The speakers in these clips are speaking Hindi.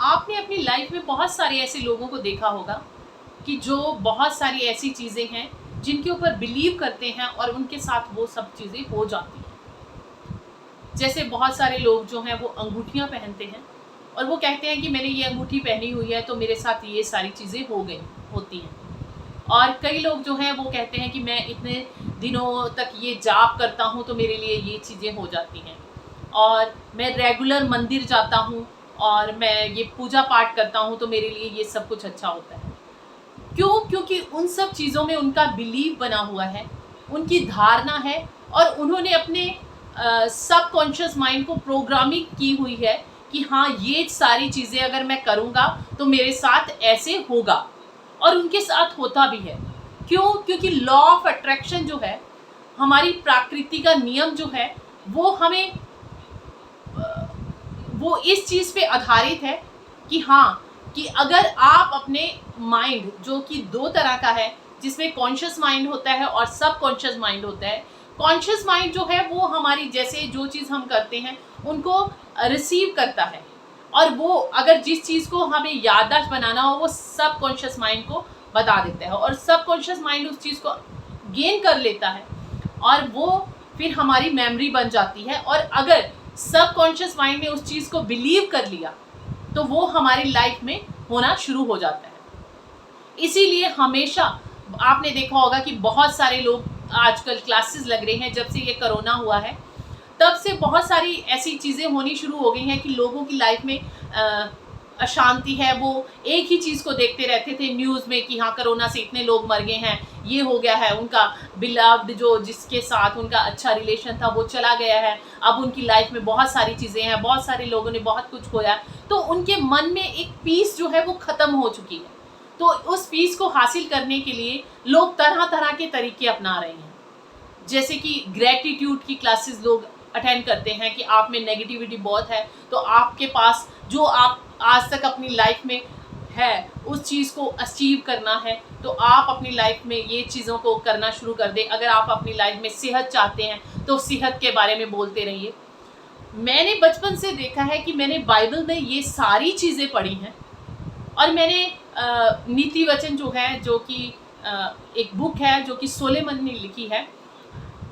आपने अपनी लाइफ में बहुत सारे ऐसे लोगों को देखा होगा कि जो बहुत सारी ऐसी चीज़ें हैं जिनके ऊपर बिलीव करते हैं और उनके साथ वो सब चीज़ें हो जाती हैं। जैसे बहुत सारे लोग जो हैं वो अंगूठियाँ पहनते हैं और वो कहते हैं कि मैंने ये अंगूठी पहनी हुई है तो मेरे साथ ये सारी चीज़ें हो गई होती हैं। और कई लोग जो हैं वो कहते हैं कि मैं इतने दिनों तक ये जाप करता हूँ तो मेरे लिए ये चीज़ें हो जाती हैं। और मैं रेगुलर मंदिर जाता हूँ और मैं ये पूजा पाठ करता हूँ तो मेरे लिए ये सब कुछ अच्छा होता है। क्यों? क्योंकि उन सब चीज़ों में उनका बिलीव बना हुआ है, उनकी धारणा है और उन्होंने अपने सबकॉन्शियस माइंड को प्रोग्रामिंग की हुई है कि हाँ, ये सारी चीज़ें अगर मैं करूँगा तो मेरे साथ ऐसे होगा और उनके साथ होता भी है। क्यों? क्योंकि लॉ ऑफ अट्रैक्शन जो है, हमारी प्रकृति का नियम जो है, वो हमें वो इस चीज़ पे आधारित है कि हाँ, कि अगर आप अपने माइंड जो कि दो तरह का है, जिसमें कॉन्शियस माइंड होता है और सब कॉन्शियस माइंड होता है। कॉन्शियस माइंड जो है वो हमारी जैसे जो चीज़ हम करते हैं उनको रिसीव करता है और वो अगर जिस चीज़ को हमें याददाश्त बनाना हो वो सब कॉन्शियस माइंड को बता देता है और सब कॉन्शियस माइंड उस चीज़ को गेन कर लेता है और वो फिर हमारी मेमोरी बन जाती है। और अगर सब कॉन्शियस माइंड ने उस चीज़ को बिलीव कर लिया तो वो हमारी लाइफ में होना शुरू हो जाता है। इसीलिए हमेशा आपने देखा होगा कि बहुत सारे लोग आजकल क्लासेस लग रहे हैं, जब से ये कोरोना हुआ है तब से बहुत सारी ऐसी चीज़ें होनी शुरू हो गई हैं कि लोगों की लाइफ में अशांति है। वो एक ही चीज़ को देखते रहते थे न्यूज़ में कि हाँ, कोरोना से इतने लोग मर गए हैं, ये हो गया है, उनका बिलव्ड जो जिसके साथ उनका अच्छा रिलेशन था वो चला गया है, अब उनकी लाइफ में बहुत सारी चीज़ें हैं, बहुत सारे लोगों ने बहुत कुछ खोया, तो उनके मन में एक पीस जो है वो ख़त्म हो चुकी है। तो उस पीस को हासिल करने के लिए लोग तरह तरह के तरीके अपना रहे हैं। जैसे कि ग्रेटिट्यूड की क्लासेस लोग अटेंड करते हैं कि आप में नेगेटिविटी बहुत है तो आपके पास जो आप आज तक अपनी लाइफ में है उस चीज़ को अचीव करना है तो आप अपनी लाइफ में ये चीज़ों को करना शुरू कर दें। अगर आप अपनी लाइफ में सेहत चाहते हैं तो सेहत के बारे में बोलते रहिए। मैंने बचपन से देखा है कि मैंने बाइबल में ये सारी चीज़ें पढ़ी हैं और मैंने नीति वचन जो है, जो कि एक बुक है जो कि सोलेमन ने लिखी है,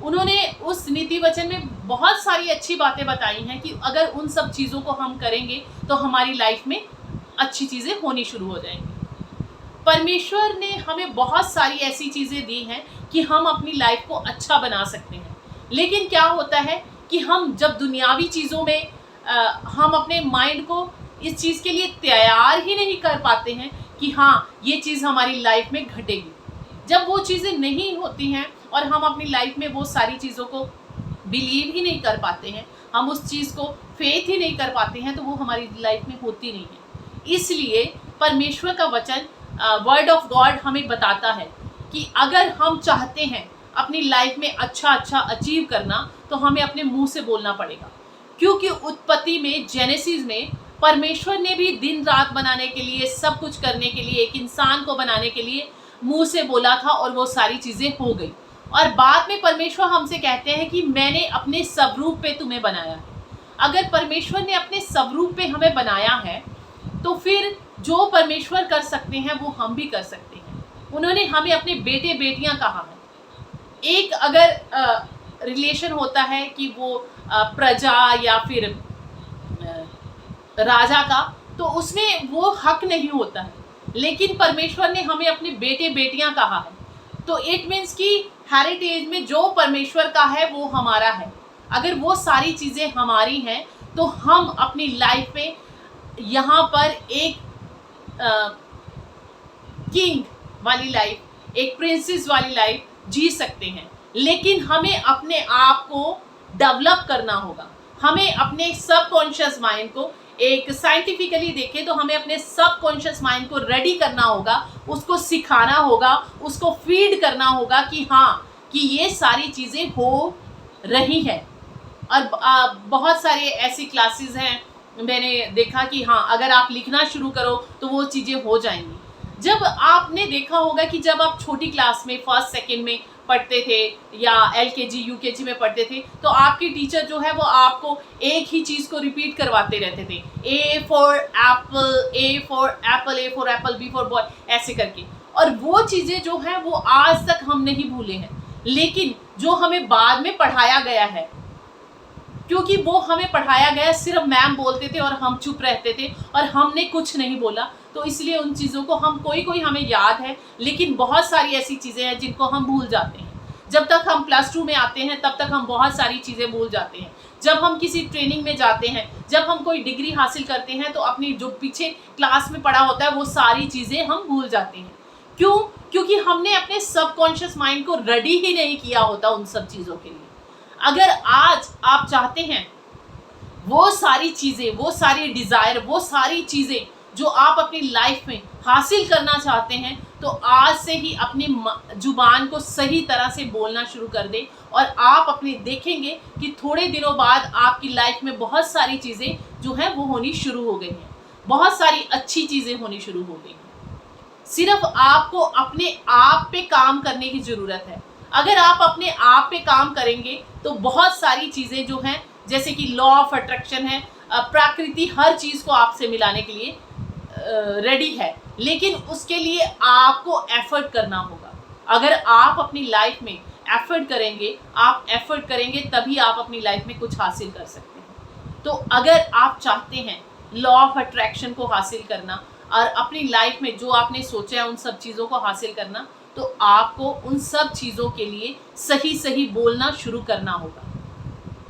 उन्होंने उस नीति वचन में बहुत सारी अच्छी बातें बताई हैं कि अगर उन सब चीज़ों को हम करेंगे तो हमारी लाइफ में अच्छी चीज़ें होनी शुरू हो जाएंगी। परमेश्वर ने हमें बहुत सारी ऐसी चीज़ें दी हैं कि हम अपनी लाइफ को अच्छा बना सकते हैं। लेकिन क्या होता है कि हम जब दुनियावी चीज़ों में हम अपने माइंड को इस चीज़ के लिए तैयार ही नहीं कर पाते हैं कि हाँ, ये चीज़ हमारी लाइफ में घटेगी। जब वो चीज़ें नहीं होती हैं और हम अपनी लाइफ में वो सारी चीज़ों को बिलीव ही नहीं कर पाते हैं, हम उस चीज़ को फेथ ही नहीं कर पाते हैं, तो वो हमारी लाइफ में होती नहीं है। इसलिए परमेश्वर का वचन, वर्ड ऑफ गॉड हमें बताता है कि अगर हम चाहते हैं अपनी लाइफ में अच्छा अच्छा अचीव करना तो हमें अपने मुंह से बोलना पड़ेगा। क्योंकि उत्पत्ति में, जेनेसिस में, परमेश्वर ने भी दिन रात बनाने के लिए, सब कुछ करने के लिए, एक इंसान को बनाने के लिए मुंह से बोला था और वो सारी चीज़ें हो गई। और बाद में परमेश्वर हमसे कहते हैं कि मैंने अपने स्वरूप पे तुम्हें बनाया है। अगर परमेश्वर ने अपने स्वरूप पे हमें बनाया है तो फिर जो परमेश्वर कर सकते हैं वो हम भी कर सकते हैं। उन्होंने हमें अपने बेटे बेटियां कहा है। एक अगर रिलेशन होता है कि वो प्रजा या फिर राजा का, तो उसमें वो हक नहीं होता है, लेकिन परमेश्वर ने हमें अपने बेटे बेटियां कहा है। तो इट मीन्स कि हेरिटेज में जो परमेश्वर का है वो हमारा है। अगर वो सारी चीज़ें हमारी हैं तो हम अपनी लाइफ में यहाँ पर एक किंग वाली लाइफ, एक प्रिंसेस वाली लाइफ जी सकते हैं। लेकिन हमें अपने आप को डेवलप करना होगा। हमें अपने सबकॉन्शियस माइंड को, एक साइंटिफिकली देखें तो हमें अपने सबकॉन्शियस माइंड को रेडी करना होगा, उसको सिखाना होगा, उसको फीड करना होगा कि हाँ, कि ये सारी चीज़ें हो रही हैं। और बहुत सारे ऐसी क्लासेस हैं, मैंने देखा कि हाँ, अगर आप लिखना शुरू करो तो वो चीज़ें हो जाएंगी। जब आपने देखा होगा कि जब आप छोटी क्लास में, फर्स्ट सेकंड में पढ़ते थे या LKG UKG में पढ़ते थे, तो आपकी टीचर जो है वो आपको एक ही चीज़ को रिपीट करवाते रहते थे, A for Apple, A for Apple, A for Apple, B for boy, ऐसे करके। और वो चीज़ें जो हैं वो आज तक हम नहीं भूले हैं, लेकिन जो हमें बाद में पढ़ाया गया है, क्योंकि वो हमें पढ़ाया गया सिर्फ मैम बोलते थे और हम चुप रहते थे और हमने कुछ नहीं बोला, तो इसलिए उन चीज़ों को हम कोई हमें याद है, लेकिन बहुत सारी ऐसी चीज़ें हैं जिनको हम भूल जाते हैं। जब तक हम +2 में आते हैं तब तक हम बहुत सारी चीज़ें भूल जाते हैं। जब हम किसी ट्रेनिंग में जाते हैं, जब हम कोई डिग्री हासिल करते हैं, तो अपनी जो पीछे क्लास में पढ़ा होता है वो सारी चीज़ें हम भूल जाते हैं। क्यों? क्योंकि हमने अपने सबकॉन्शियस माइंड को रेडी ही नहीं किया होता उन सब चीज़ों के लिए। अगर आज आप चाहते हैं वो सारी चीज़ें, वो सारी डिज़ायर, वो सारी चीज़ें जो आप अपनी लाइफ में हासिल करना चाहते हैं, तो आज से ही अपनी जुबान को सही तरह से बोलना शुरू कर दें और आप अपने देखेंगे कि थोड़े दिनों बाद आपकी लाइफ में बहुत सारी चीज़ें जो हैं वो होनी शुरू हो गई हैं, बहुत सारी अच्छी चीज़ें होनी शुरू हो गई हैं। सिर्फ आपको अपने आप पे काम करने की ज़रूरत है। अगर आप अपने आप पे काम करेंगे तो बहुत सारी चीज़ें जो हैं, जैसे कि लॉ ऑफ अट्रैक्शन है, प्रकृति हर चीज़ को आपसे मिलाने के लिए रेडी है, लेकिन उसके लिए आपको एफर्ट करना होगा। अगर आप अपनी लाइफ में एफर्ट करेंगे तभी आप अपनी लाइफ में कुछ हासिल कर सकते हैं। तो अगर आप चाहते हैं लॉ ऑफ अट्रैक्शन को हासिल करना और अपनी लाइफ में जो आपने सोचा है उन सब चीज़ों को हासिल करना, तो आपको उन सब चीज़ों के लिए सही बोलना शुरू करना होगा।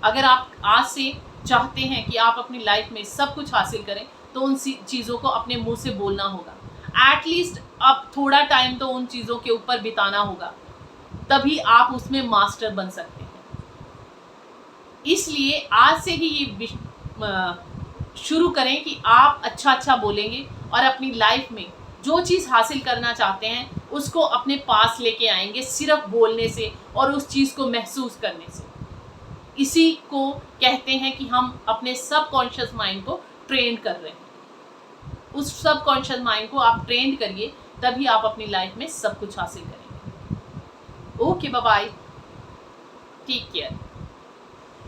अगर आप आज से चाहते हैं कि आप अपनी लाइफ में सब कुछ हासिल करें, तो उन चीज़ों को अपने मुंह से बोलना होगा। एटलीस्ट अब थोड़ा टाइम तो उन चीज़ों के ऊपर बिताना होगा, तभी आप उसमें मास्टर बन सकते हैं। इसलिए आज से ही ये शुरू करें कि आप अच्छा बोलेंगे और अपनी लाइफ में जो चीज़ हासिल करना चाहते हैं उसको अपने पास लेके आएंगे, सिर्फ बोलने से और उस चीज़ को महसूस करने से। इसी को कहते हैं कि हम अपने सबकॉन्शियस माइंड को ट्रेन कर रहे हैं। उस सबकॉन्शियस माइंड को आप ट्रेन करिए, तभी आप अपनी लाइफ में सब कुछ हासिल करेंगे। Okay, bye bye, take care.